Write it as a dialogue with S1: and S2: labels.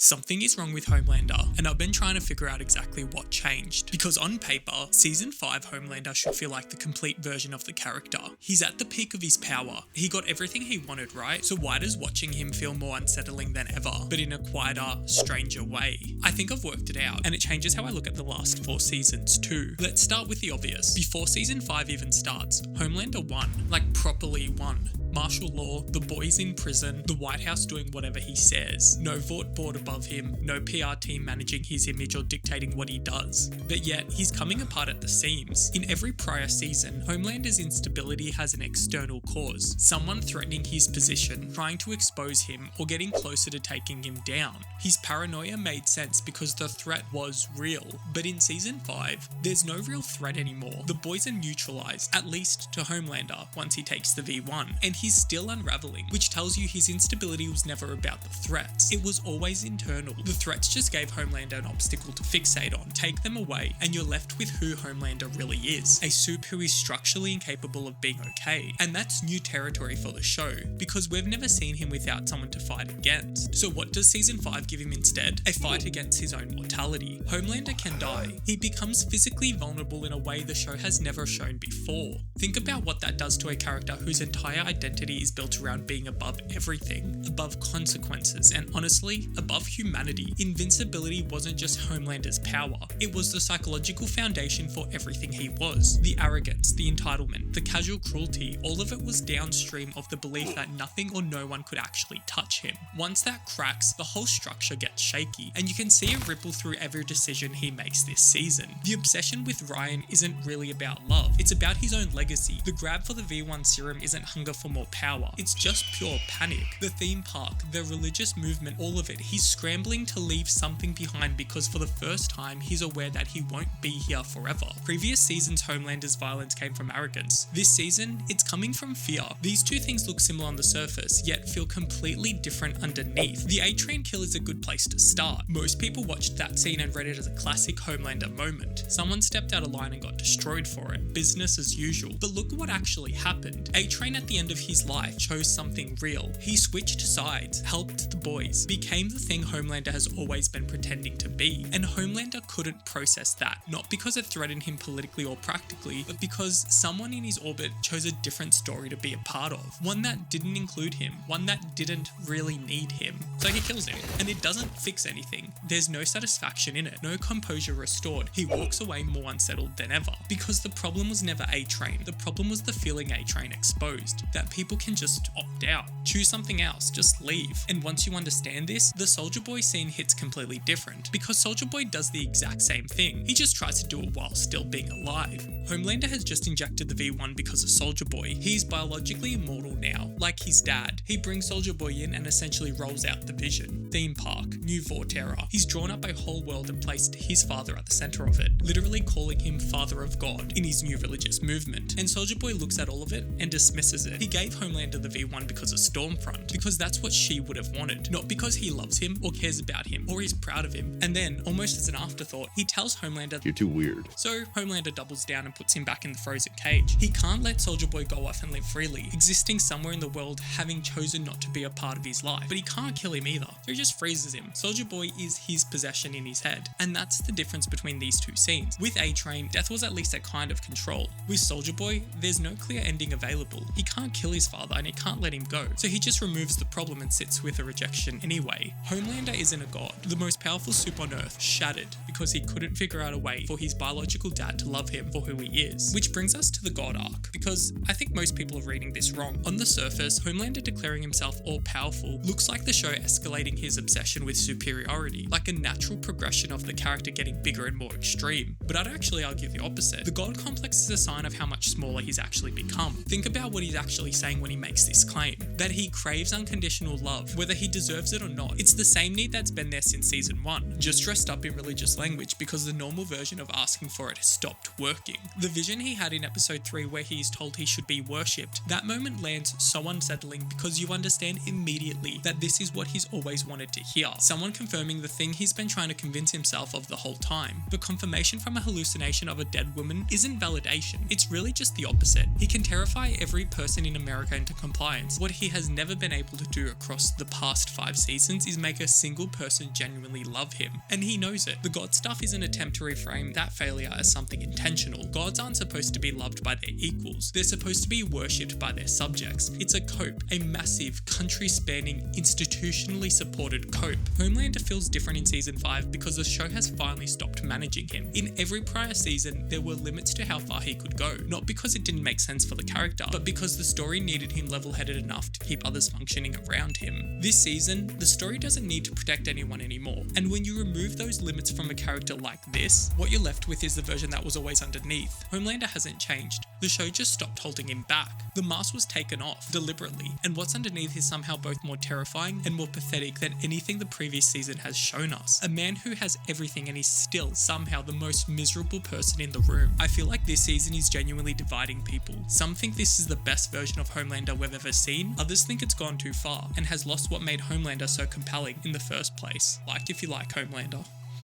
S1: Something is wrong with Homelander, and I've been trying to figure out exactly what changed. Because on paper, Season 5 Homelander should feel like the complete version of the character. He's at the peak of his power. He got everything he wanted, right? So why does watching him feel more unsettling than ever, but in a quieter, stranger way? I think I've worked it out, and it changes how I look at the last 4 seasons too. Let's start with the obvious. Before Season 5 even starts, Homelander won. Like, properly won. Martial law, the boys in prison, the White House doing whatever he says, no Vought board above him, no PR team managing his image or dictating what he does. But yet, he's coming apart at the seams. In every prior season, Homelander's instability has an external cause, someone threatening his position, trying to expose him, or getting closer to taking him down. His paranoia made sense because the threat was real. But in Season 5, there's no real threat anymore. The boys are neutralized, at least to Homelander, once he takes the V1, and he's still unraveling, which tells you his instability was never about the threats. It was always internal. The threats just gave Homelander an obstacle to fixate on. Take them away, and you're left with who Homelander really is. A soup who is structurally incapable of being okay. And that's new territory for the show, because we've never seen him without someone to fight against. So what does Season 5 give him instead? A fight against his own mortality. Homelander can die. He becomes physically vulnerable in a way the show has never shown before. Think about what that does to a character whose entire identity is built around being above everything, above consequences, and honestly, above humanity. Invincibility wasn't just Homelander's power, it was the psychological foundation for everything he was. The arrogance, the entitlement, the casual cruelty, all of it was downstream of the belief that nothing or no one could actually touch him. Once that cracks, the whole structure gets shaky, and you can see it ripple through every decision he makes this season. The obsession with Ryan isn't really about love, it's about his own legacy. The grab for the V1 serum isn't hunger for more power, it's just pure panic. The theme park, the religious movement, all of it, he's scrambling to leave something behind because for the first time he's aware that he won't be here forever. Previous seasons Homelander's violence came from arrogance. This season, it's coming from fear. These two things look similar on the surface, yet feel completely different underneath. The A-Train kill is a good place to start. Most people watched that scene and read it as a classic Homelander moment. Someone stepped out of line and got destroyed for it. Business as usual. But look at what actually happened. A-Train at the end of his life chose something real. He switched sides, helped the boys, became the thing Homelander has always been pretending to be. And Homelander couldn't process that, not because it threatened him politically or practically, but because someone in his orbit chose a different story to be a part of. One that didn't include him, one that didn't really need him. So he kills him, and it doesn't fix anything. There's no satisfaction in it, no composure restored. He walks away more unsettled than ever. Because the problem was never A-Train, the problem was the feeling A-Train exposed, that people can just opt out, choose something else, just leave. And once you understand this, the Soldier Boy scene hits completely different, because Soldier Boy does the exact same thing. He just tries to do it while still being alive. Homelander has just injected the V1 because of Soldier Boy. He's biologically immortal now, like his dad. He brings Soldier Boy in and essentially rolls out the vision. Theme park, new Vought era. He's drawn up a whole world and placed his father at the center of it, literally calling him Father of God in his new religious movement. And Soldier Boy looks at all of it and dismisses it. He gave Homelander the V1 because of Stormfront, because that's what she would have wanted, not because he loves him or cares about him or is proud of him. And then, almost as an afterthought, he tells Homelander,
S2: "You're too weird."
S1: So Homelander doubles down and puts him back in the frozen cage. He can't let Soldier Boy go off and live freely, existing somewhere in the world having chosen not to be a part of his life. But he can't kill him either, so he just freezes him. Soldier Boy is his possession in his head, and that's the difference between these two scenes. With A-Train, death was at least a kind of control. With Soldier Boy, there's no clear ending available. He can't kill his father and he can't let him go, so he just removes the problem and sits with a rejection anyway. Homelander isn't a god. The most powerful soup on earth shattered because he couldn't figure out a way for his biological dad to love him for who he is. Which brings us to the god arc, because I think most people are reading this wrong. On the surface, Homelander declaring himself all-powerful looks like the show escalating his obsession with superiority, like a natural progression of the character getting bigger and more extreme. But I'd actually argue the opposite. The god complex is a sign of how much smaller he's actually become. Think about what he's actually saying when he makes this claim, that he craves unconditional love, whether he deserves it or not. It's the same need that's been there since season 1, just dressed up in religious language because the normal version of asking for it has stopped working. The vision he had in episode 3 where he is told he should be worshipped, that moment lands so unsettling because you understand immediately that this is what he's always wanted to hear. Someone confirming the thing he's been trying to convince himself of the whole time. But confirmation from a hallucination of a dead woman isn't validation, it's really just the opposite. He can terrify every person in America America into compliance. What he has never been able to do across the past 5 seasons is make a single person genuinely love him, and he knows it. The God stuff is an attempt to reframe that failure as something intentional. Gods aren't supposed to be loved by their equals, they're supposed to be worshipped by their subjects. It's a cope, a massive, country-spanning, institutionally supported cope. Homelander feels different in season 5 because the show has finally stopped managing him. In every prior season, there were limits to how far he could go, not because it didn't make sense for the character, but because the story needed him level-headed enough to keep others functioning around him. This season, the story doesn't need to protect anyone anymore, and when you remove those limits from a character like this, what you're left with is the version that was always underneath. Homelander hasn't changed. The show just stopped holding him back. The mask was taken off, deliberately, and what's underneath is somehow both more terrifying and more pathetic than anything the previous season has shown us. A man who has everything and is still somehow the most miserable person in the room. I feel like this season is genuinely dividing people. Some think this is the best version of Homelander we've ever seen, others think it's gone too far and has lost what made Homelander so compelling in the first place. Like if you like Homelander.